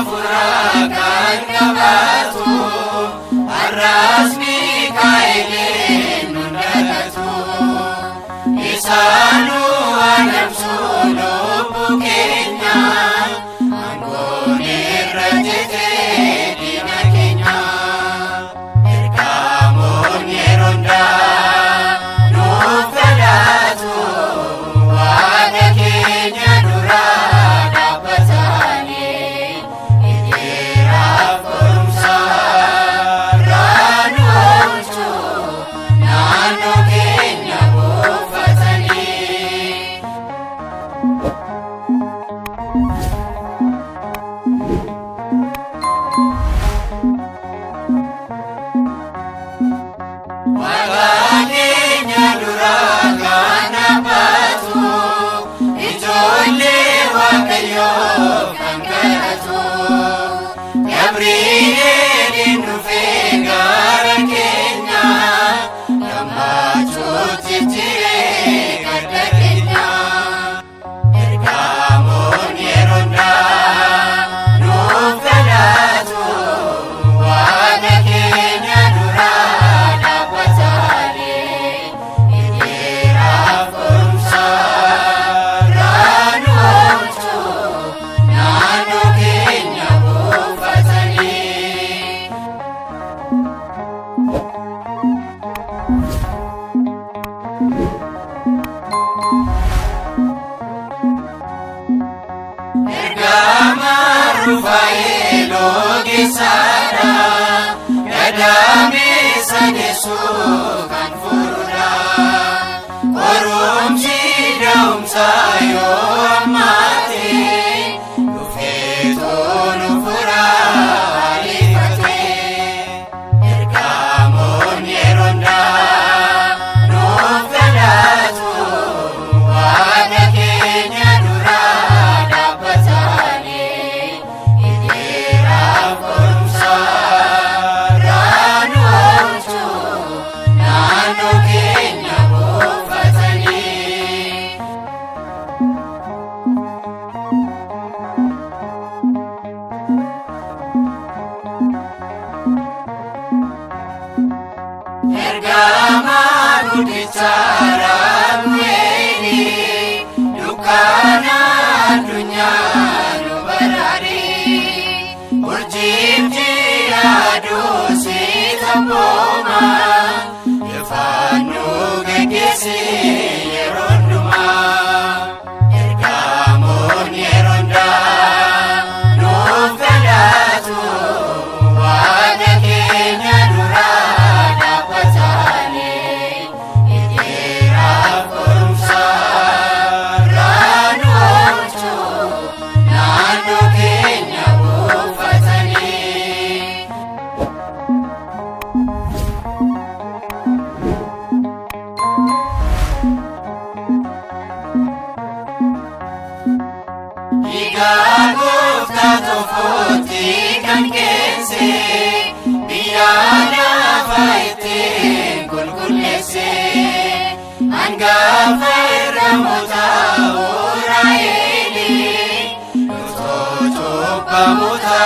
furakan kabatu arras Mikael nundatu isanu anamsulo bukenya angone rajete dinakenya erkamon yeronda nufadatu wadakenya dura dabatani idira forumsa ranulchu nano kenya bufatani Wagakenya duragana batu ijole wakayo kankaratu Gabriel nufegara Kenya kamacho titire kada Kenya erkamon yeronda nufedatu wana Kenya durada patani idira forumsa ranulchu nano Kenya bufatani Ergama Rufaelo gisara Gadame sadesu kan furda Korum sidaum sayo amate Nufeto nufura alifate Ergamon yeronda nufedatu Wada Kenya durada patani idira forumsa ranulchu nano Kenya bufatani Ergama gudicara mweni dukana dunya nubarari urjim jiradu sitamboma yefanu gegesi yeronduma ergamon yeronda nufedatu wada Kenya durada patani idira forumsa ranulchu nano Kenya bufatani Igagufta tofoti kan kense biyana faite kulkulese angafa ramota uraeli nutoto pamuta